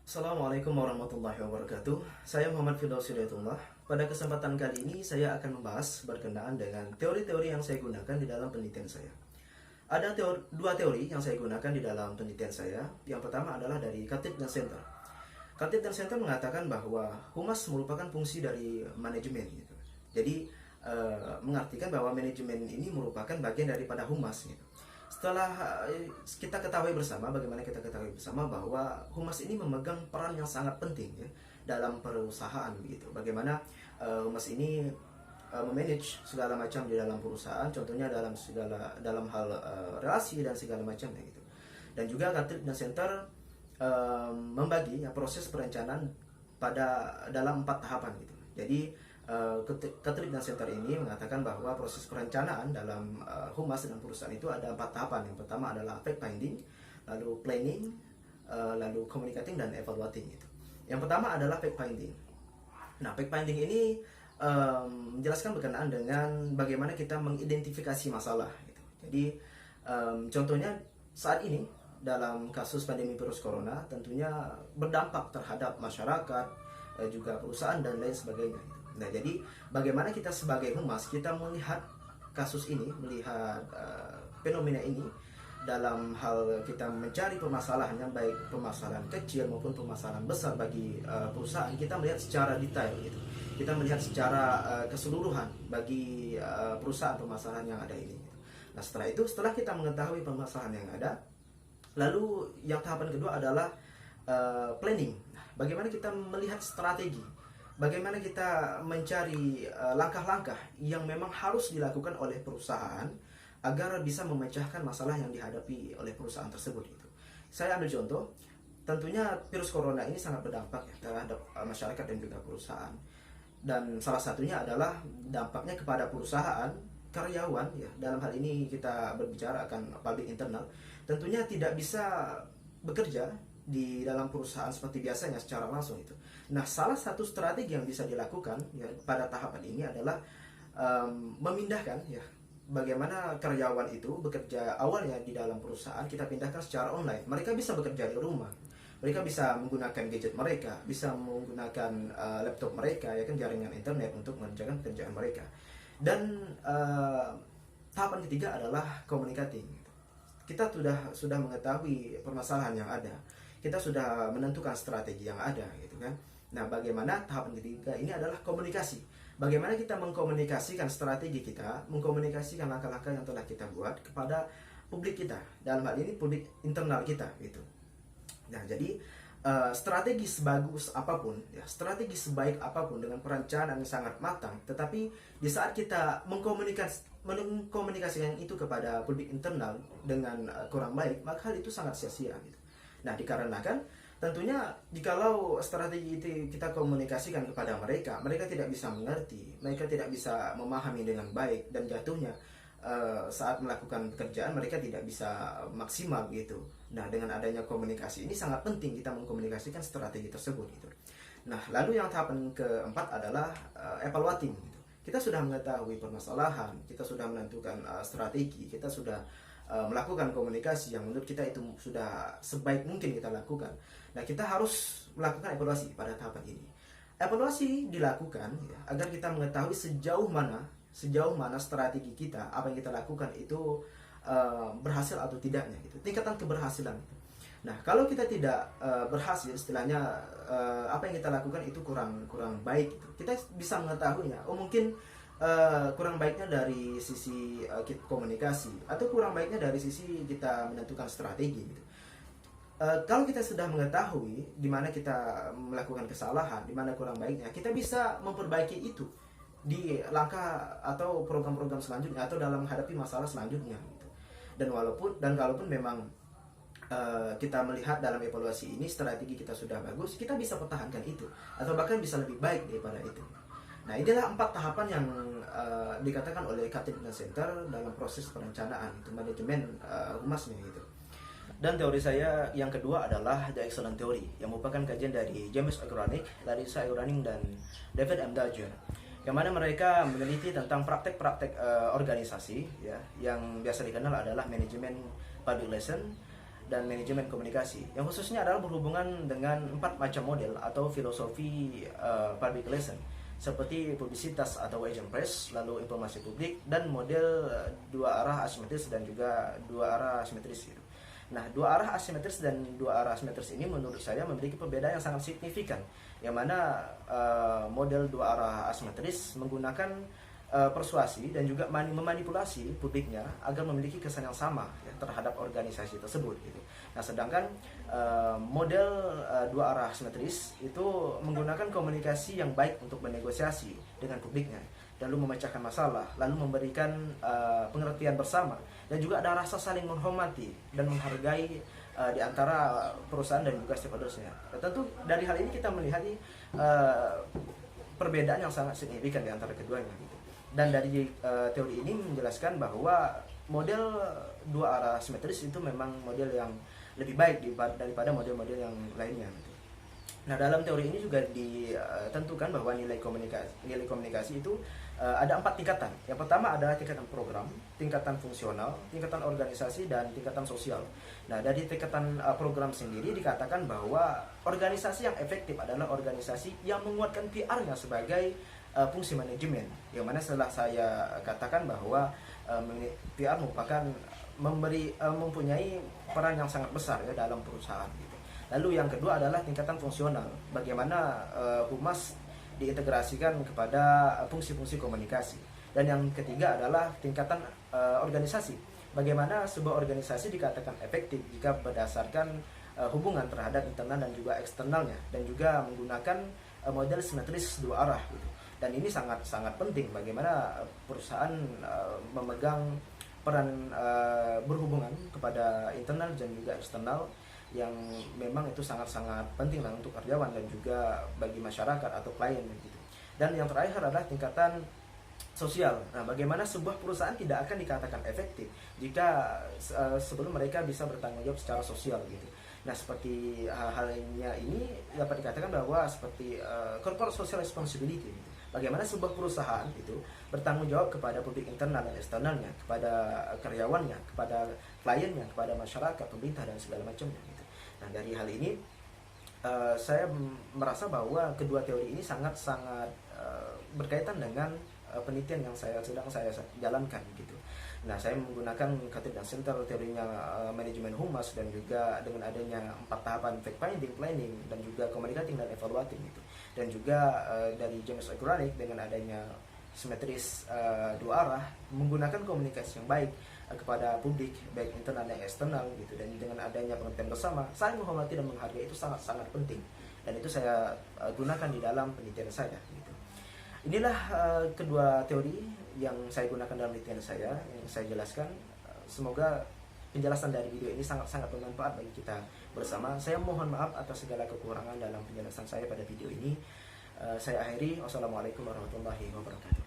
Assalamualaikum warahmatullahi wabarakatuh. Saya Muhammad Firdaus Hidayatullah. Pada kesempatan kali ini saya akan membahas berkenaan dengan teori-teori yang saya gunakan di dalam penelitian saya. Ada dua teori yang saya gunakan di dalam penelitian saya. Yang pertama adalah dari Khatib dan Center. Khatib dan Center mengatakan bahwa humas merupakan fungsi dari manajemen. Gitu. Jadi mengartikan bahwa manajemen ini merupakan bagian daripada humas. Gitu. Setelah kita ketahui bersama, bagaimana kita ketahui bersama bahwa humas ini memegang peran yang sangat penting ya, dalam perusahaan begitu. Bagaimana humas ini memanage segala macam di dalam perusahaan, contohnya dalam hal relasi dan segala macamnya gitu. Dan juga Khatib dan Center membagi ya, proses perencanaan dalam 4 tahapan gitu. Jadi Khatib dan Center ini mengatakan bahwa proses perencanaan dalam humas dan perusahaan itu ada 4 tahapan. Yang pertama adalah fact finding, lalu planning, lalu communicating dan evaluating gitu. Yang pertama adalah fact finding. Nah, fact finding ini menjelaskan berkenaan dengan bagaimana kita mengidentifikasi masalah gitu. Jadi contohnya saat ini dalam kasus pandemi virus corona tentunya berdampak terhadap masyarakat, juga perusahaan dan lain sebagainya gitu. Nah, jadi bagaimana kita sebagai humas kita melihat kasus ini, melihat fenomena ini dalam hal kita mencari permasalahannya, baik permasalahan kecil maupun permasalahan besar bagi perusahaan, kita melihat secara detail gitu. Kita melihat secara keseluruhan bagi perusahaan permasalahan yang ada ini. Nah, setelah kita mengetahui permasalahan yang ada, lalu yang tahapan kedua adalah planning. Bagaimana kita melihat strategi, bagaimana kita mencari langkah-langkah yang memang harus dilakukan oleh perusahaan agar bisa memecahkan masalah yang dihadapi oleh perusahaan tersebut itu. Saya ambil contoh, tentunya virus corona ini sangat berdampak ya, terhadap masyarakat dan juga perusahaan. Dan salah satunya adalah dampaknya kepada perusahaan, karyawan ya. Dalam hal ini kita berbicara akan public internal, tentunya tidak bisa bekerja di dalam perusahaan seperti biasanya secara langsung itu. Nah, salah satu strategi yang bisa dilakukan ya pada tahapan ini adalah memindahkan ya, bagaimana karyawan itu bekerja awalnya di dalam perusahaan kita pindahkan secara online. Mereka bisa bekerja di rumah. Mereka bisa menggunakan gadget mereka, bisa menggunakan laptop mereka ya kan, jaringan internet untuk mengerjakan pekerjaan mereka. Dan tahapan ketiga adalah communicating. Kita sudah mengetahui permasalahan yang ada. Kita sudah menentukan strategi yang ada gitu kan. Nah, bagaimana tahapan ketiga ini adalah komunikasi. Bagaimana kita mengkomunikasikan strategi kita, mengkomunikasikan langkah-langkah yang telah kita buat kepada publik kita. Dalam hal ini publik internal kita gitu. Nah, jadi strategi sebagus apapun, ya, strategi sebaik apapun dengan perencanaan yang sangat matang, tetapi di saat kita mengkomunikasikan itu kepada publik internal dengan kurang baik, maka hal itu sangat sia-sia gitu. Nah, dikarenakan tentunya jikalau strategi itu kita komunikasikan kepada mereka, mereka tidak bisa mengerti, mereka tidak bisa memahami dengan baik, dan jatuhnya saat melakukan pekerjaan mereka tidak bisa maksimal gitu. Nah, dengan adanya komunikasi ini sangat penting kita mengkomunikasikan strategi tersebut gitu. Nah, lalu yang tahapan keempat adalah evaluating gitu. Kita sudah mengetahui permasalahan, kita sudah menentukan strategi, kita sudah melakukan komunikasi yang menurut kita itu sudah sebaik mungkin kita lakukan. Nah, kita harus melakukan evaluasi pada tahapan ini. Evaluasi dilakukan ya, agar kita mengetahui sejauh mana strategi kita, apa yang kita lakukan itu berhasil atau tidaknya gitu. Tingkatan keberhasilan gitu. Nah, kalau kita tidak berhasil, istilahnya apa yang kita lakukan itu kurang baik gitu. Kita bisa mengetahuinya. Oh, mungkin kurang baiknya dari sisi komunikasi, atau kurang baiknya dari sisi kita menentukan strategi gitu. Kalau kita sudah mengetahui di mana kita melakukan kesalahan, di mana kurang baiknya, kita bisa memperbaiki itu di langkah atau program-program selanjutnya, atau dalam menghadapi masalah selanjutnya gitu. Dan kalaupun memang kita melihat dalam evaluasi ini strategi kita sudah bagus, kita bisa pertahankan itu, atau bahkan bisa lebih baik daripada itu. Nah, inilah 4 tahapan yang dikatakan oleh Khatib dan Center dalam proses perencanaan itu manajemen humasnya gitu. Dan teori saya yang kedua adalah The Excellent Theory, yang merupakan kajian dari James Ogranik, Larissa Uraning, dan David M. Dodger, yang mana mereka meneliti tentang praktek-praktek organisasi ya, yang biasa dikenal adalah manajemen public relation, dan manajemen komunikasi, yang khususnya adalah berhubungan dengan 4 macam model atau filosofi public relation, seperti publisitas atau agent press, lalu informasi publik, dan model dua arah asimetris dan juga dua arah simetris gitu. Nah, dua arah asimetris dan dua arah simetris ini menurut saya memiliki perbedaan yang sangat signifikan, yang mana model dua arah asimetris menggunakan persuasi dan juga memanipulasi publiknya agar memiliki kesan yang sama ya, terhadap organisasi tersebut gitu. Nah, sedangkan model dua arah simetris itu menggunakan komunikasi yang baik untuk bernegosiasi dengan publiknya, lalu memecahkan masalah, lalu memberikan pengertian bersama, dan juga ada rasa saling menghormati dan menghargai di antara perusahaan dan juga stakeholdersnya. Tentu dari hal ini kita melihat perbedaan yang sangat signifikan di antara keduanya gitu. Dan dari teori ini menjelaskan bahwa model dua arah simetris itu memang model yang lebih baik daripada model-model yang lainnya gitu. Nah, dalam teori ini juga ditentukan bahwa nilai komunikasi itu ada 4 tingkatan. Yang pertama adalah tingkatan program, tingkatan fungsional, tingkatan organisasi, dan tingkatan sosial. Nah, dari tingkatan program sendiri dikatakan bahwa organisasi yang efektif adalah organisasi yang menguatkan PR-nya sebagai fungsi manajemen. Yang mana setelah saya katakan bahwa PR merupakan mempunyai peran yang sangat besar ya dalam perusahaan gitu. Lalu yang kedua adalah tingkatan fungsional. Bagaimana humas diintegrasikan kepada fungsi-fungsi komunikasi. Dan yang ketiga adalah tingkatan organisasi. Bagaimana sebuah organisasi dikatakan efektif jika berdasarkan hubungan terhadap internal dan juga eksternalnya, dan juga menggunakan model simetris dua arah gitu. Dan ini sangat penting bagaimana perusahaan memegang peran berhubungan kepada internal dan juga eksternal, yang memang itu sangat penting lah untuk karyawan dan juga bagi masyarakat atau klien gitu. Dan yang terakhir adalah tingkatan sosial. Nah, bagaimana sebuah perusahaan tidak akan dikatakan efektif jika sebelum mereka bisa bertanggung jawab secara sosial gitu. Nah, seperti halnya ini dapat dikatakan bahwa seperti corporate social responsibility gitu. Bagaimana sebuah perusahaan itu bertanggung jawab kepada publik internal dan eksternalnya, kepada karyawannya, kepada kliennya, kepada masyarakat, pemerintah, dan segala macamnya gitu. Nah, dari hal ini saya merasa bahwa kedua teori ini sangat berkaitan dengan penelitian yang sedang saya jalankan gitu. Nah, saya menggunakan Khatib dan Center teorinya manajemen humas, dan juga dengan adanya 4 tahapan fact finding, planning, dan juga communicating dan evaluating gitu. Dan juga dari James Ogranik dengan adanya simetris dua arah, menggunakan komunikasi yang baik kepada publik baik internal dan eksternal gitu. Dan dengan adanya pengertian bersama, saling menghormati dan menghargai itu sangat penting, dan itu saya gunakan di dalam penelitian saya gitu. Inilah kedua teori yang saya gunakan dalam penelitian saya, yang saya jelaskan. Semoga penjelasan dari video ini sangat bermanfaat bagi kita bersama. Saya mohon maaf atas segala kekurangan dalam penjelasan saya pada video ini. Saya akhiri. Wassalamualaikum warahmatullahi wabarakatuh.